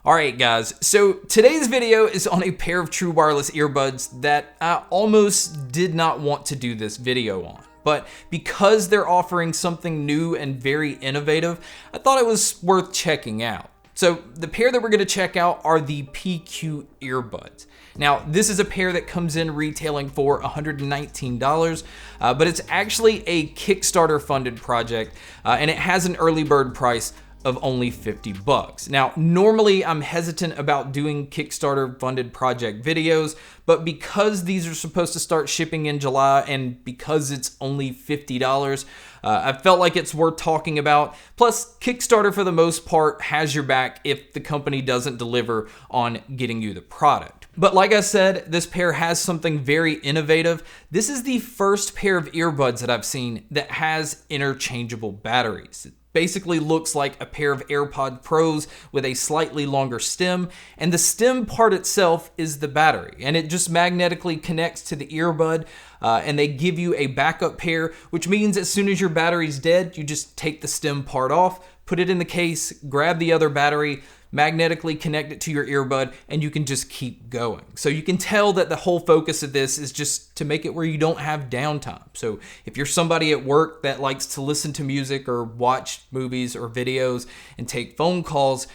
Alright guys, so today's video is on a pair of true wireless earbuds that I almost did not want to do this video on. But because they're offering something new and very innovative, I thought it was worth checking out. So the pair that we're going to check out are the PQ earbuds. Now, this is a pair that comes in retailing for $119, but it's actually a Kickstarter funded project, and it has an early bird price of only $50. Now, normally I'm hesitant about doing Kickstarter funded project videos, but because these are supposed to start shipping in July and because it's only $50, I felt like it's worth talking about. Plus, Kickstarter for the most part has your back if the company doesn't deliver on getting you the product. But like I said, this pair has something very innovative. This is the first pair of earbuds that I've seen that has interchangeable batteries. Basically looks like a pair of AirPods Pros with a slightly longer stem, and the stem part itself is the battery, and it just magnetically connects to the earbud, and they give you a backup pair, which means as soon as your battery's dead, you just take the stem part off, put it in the case, grab the other battery, magnetically connect it to your earbud, and you can just keep going. So you can tell that the whole focus of this is just to make it where you don't have downtime. So if you're somebody at work that likes to listen to music or watch movies or videos and take phone calls,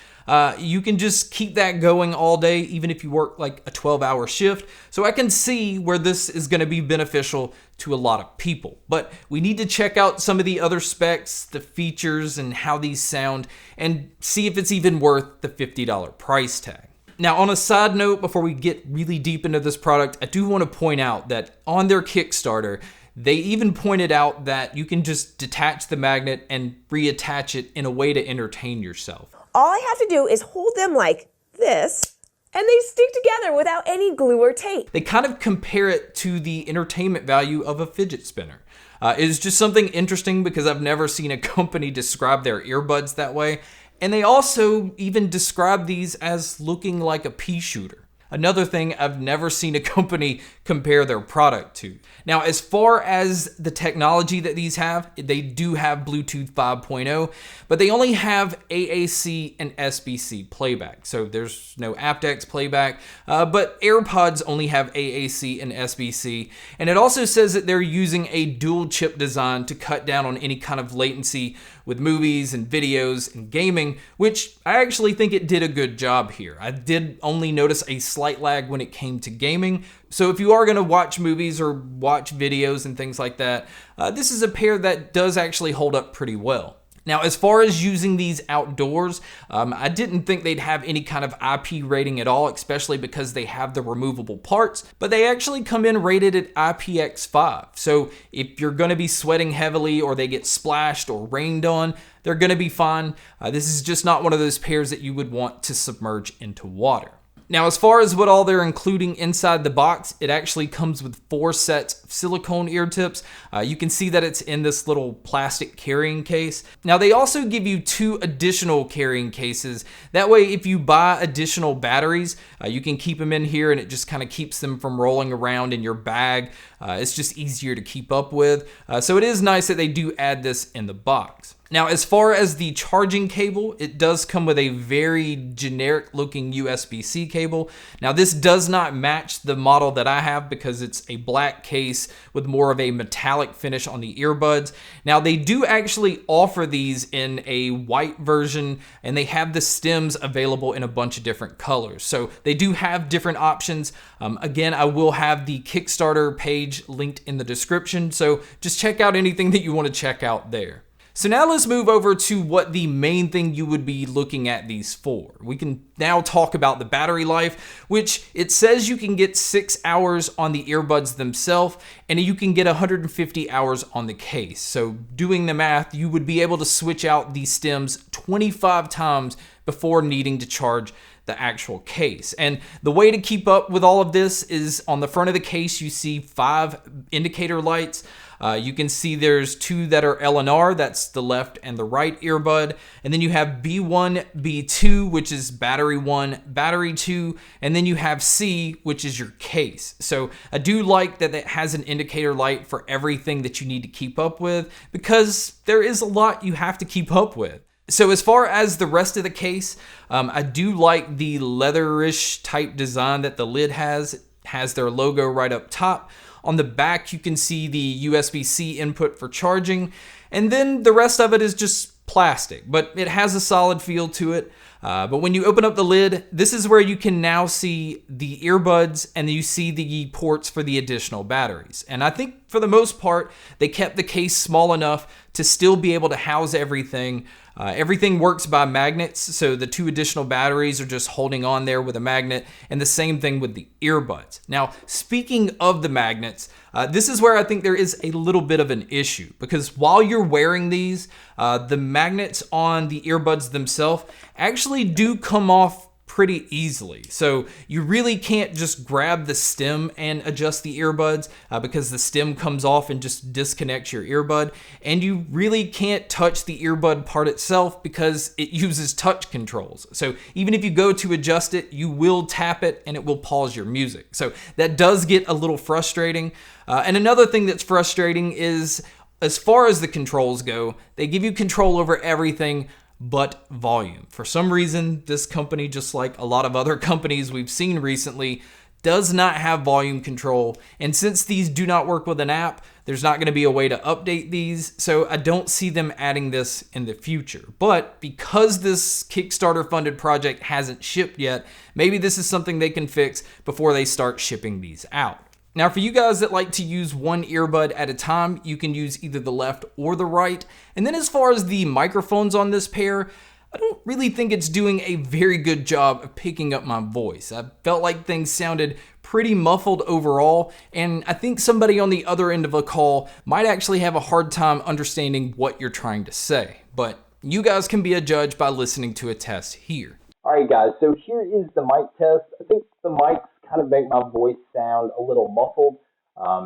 you can just keep that going all day, even if you work like a 12-hour shift. So I can see where this is going to be beneficial to a lot of people. But we need to check out some of the other specs, the features, and how these sound, and see if it's even worth the $50 price tag. Now, on a side note, before we get really deep into this product, I do want to point out that on their Kickstarter, they even pointed out that you can just detach the magnet and reattach it in a way to entertain yourself. All I have to do is hold them like this, and they stick together without any glue or tape. They kind of compare it to the entertainment value of a fidget spinner. It is just something interesting because I've never seen a company describe their earbuds that way. And they also even describe these as looking like a pea shooter. Another thing I've never seen a company compare their product to. Now, as far as the technology that these have, they do have Bluetooth 5.0, but they only have AAC and SBC playback. So there's no aptX playback, but AirPods only have AAC and SBC. And it also says that they're using a dual chip design to cut down on any kind of latency with movies and videos and gaming, which I actually think it did a good job here. I did only notice a slight lag when it came to gaming. So if you are going to watch movies or watch videos and things like that, this is a pair that does actually hold up pretty well. Now, as far as using these outdoors, I didn't think they'd have any kind of IP rating at all, especially because they have the removable parts, but they actually come in rated at IPX5. So if you're going to be sweating heavily or they get splashed or rained on, they're going to be fine. This is just not one of those pairs that you would want to submerge into water. Now, as far as what all they're including inside the box, it actually comes with 4 sets of silicone ear tips. You can see that it's in this little plastic carrying case. Now, they also give you 2 additional carrying cases. That way, if you buy additional batteries, you can keep them in here and it just kind of keeps them from rolling around in your bag. It's just easier to keep up with. So it is nice that they do add this in the box. Now, as far as the charging cable, it does come with a very generic looking USB-C cable. Now, this does not match the model that I have because it's a black case with more of a metallic finish on the earbuds. Now, they do actually offer these in a white version, and they have the stems available in a bunch of different colors. So they do have different options. Again, I will have the Kickstarter page linked in the description, so just check out anything that you want to check out there. So now let's move over to what the main thing you would be looking at these for. We can now talk about the battery life, which it says you can get 6 hours on the earbuds themselves, and you can get 150 hours on the case. So doing the math, you would be able to switch out these stems 25 times before needing to charge the actual case. And the way to keep up with all of this is on the front of the case, you see 5 indicator lights. You can see there's 2 that are LNR, that's the left and the right earbud. And then you have B1, B2, which is battery 1, battery 2. And then you have C, which is your case. So I do like that it has an indicator light for everything that you need to keep up with, because there is a lot you have to keep up with. So as far as the rest of the case, I do like the leatherish type design that the lid has. It has their logo right up top. On the back, you can see the USB-C input for charging, and then the rest of it is just plastic, but it has a solid feel to it. But when you open up the lid, this is where you can now see the earbuds and you see the ports for the additional batteries. And I think for the most part, they kept the case small enough to still be able to house everything. Everything works by magnets, so the 2 additional batteries are just holding on there with a magnet, and the same thing with the earbuds. Now, speaking of the magnets, this is where I think there is a little bit of an issue, because while you're wearing these, the magnets on the earbuds themselves actually do come off pretty easily. So you really can't just grab the stem and adjust the earbuds because the stem comes off and just disconnects your earbud. And you really can't touch the earbud part itself because it uses touch controls. So even if you go to adjust it, you will tap it and it will pause your music. So that does get a little frustrating. And another thing that's frustrating is, as far as the controls go, they give you control over everything but volume. For some reason, this company, just like a lot of other companies we've seen recently, does not have volume control. And since these do not work with an app, there's not going to be a way to update these. So I don't see them adding this in the future. But because this Kickstarter funded project hasn't shipped yet, maybe this is something they can fix before they start shipping these out. Now, for you guys that like to use one earbud at a time, you can use either the left or the right. And then as far as the microphones on this pair, I don't really think it's doing a very good job of picking up my voice. I felt like things sounded pretty muffled overall, and I think somebody on the other end of a call might actually have a hard time understanding what you're trying to say. But you guys can be a judge by listening to a test here. All right, guys, so here is the mic test. I think the mics kind of make my voice sound a little muffled.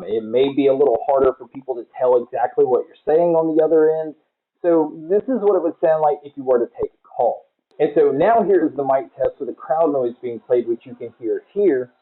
It may be a little harder for people to tell exactly what you're saying on the other end. So this is what it would sound like if you were to take a call. And so now here is the mic test with the crowd noise being played, which you can hear here.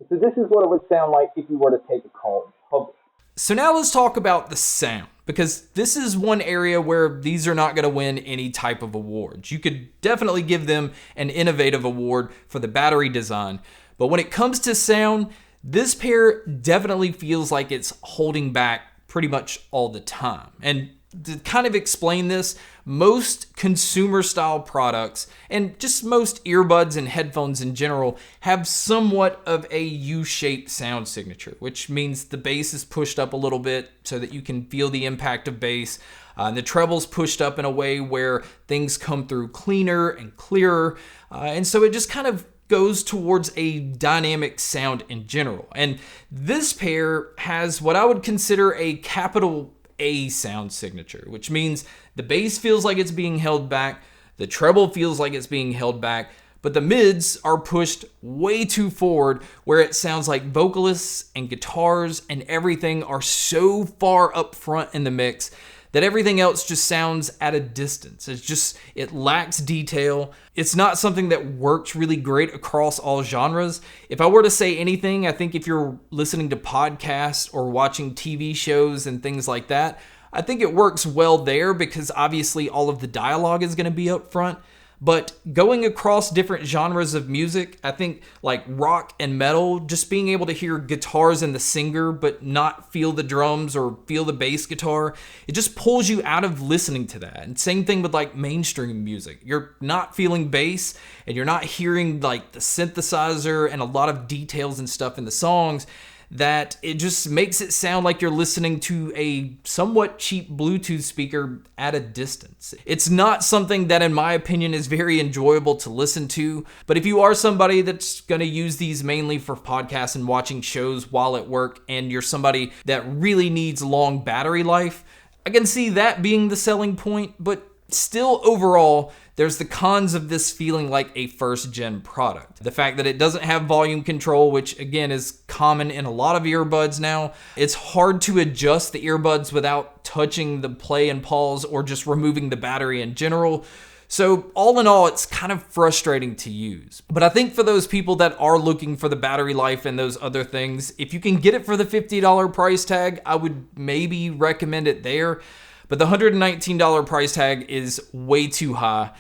So this is what it would sound like if you were to take a call in public. So now let's talk about the sound, because this is one area where these are not going to win any type of awards. You could definitely give them an innovative award for the battery design, but when it comes to sound, this pair definitely feels like it's holding back pretty much all the time. And to kind of explain this, most consumer style products and just most earbuds and headphones in general have somewhat of a U-shaped sound signature, which means the bass is pushed up a little bit so that you can feel the impact of bass. And the treble's pushed up in a way where things come through cleaner and clearer. And so it just kind of goes towards a dynamic sound in general. And this pair has what I would consider a capital A sound signature, which means the bass feels like it's being held back, the treble feels like it's being held back, but the mids are pushed way too forward where it sounds like vocalists and guitars and everything are so far up front in the mix that everything else just sounds at a distance. It lacks detail. It's not something that works really great across all genres. If I were to say anything, I think if you're listening to podcasts or watching TV shows and things like that, I think it works well there because obviously all of the dialogue is going to be up front. But going across different genres of music, I think like rock and metal, just being able to hear guitars in the singer but not feel the drums or feel the bass guitar, it just pulls you out of listening to that. And same thing with like mainstream music. You're not feeling bass and you're not hearing like the synthesizer and a lot of details and stuff in the songs, that it just makes it sound like you're listening to a somewhat cheap Bluetooth speaker at a distance. It's not something that, in my opinion, is very enjoyable to listen to, but if you are somebody that's going to use these mainly for podcasts and watching shows while at work, and you're somebody that really needs long battery life, I can see that being the selling point, but still overall, there's the cons of this feeling like a first-gen product. The fact that it doesn't have volume control, which again is common in a lot of earbuds now. It's hard to adjust the earbuds without touching the play and pause or just removing the battery in general. So all in all, it's kind of frustrating to use. But I think for those people that are looking for the battery life and those other things, if you can get it for the $50 price tag, I would maybe recommend it there. but the $119 price tag is way too high.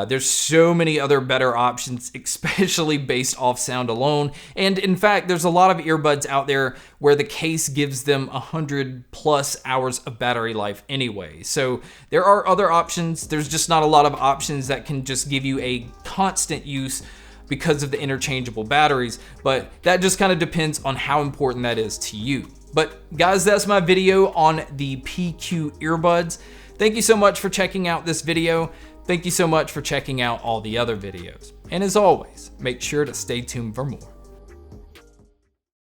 There's so many other better options, especially based off sound alone. And in fact, there's a lot of earbuds out there where the case gives them 100+ hours of battery life anyway. So there are other options. There's just not a lot of options that can just give you a constant use because of the interchangeable batteries, but that just kind of depends on how important that is to you. But guys, that's my video on the PQ earbuds. Thank you so much for checking out this video. Thank you so much for checking out all the other videos. And as always, make sure to stay tuned for more.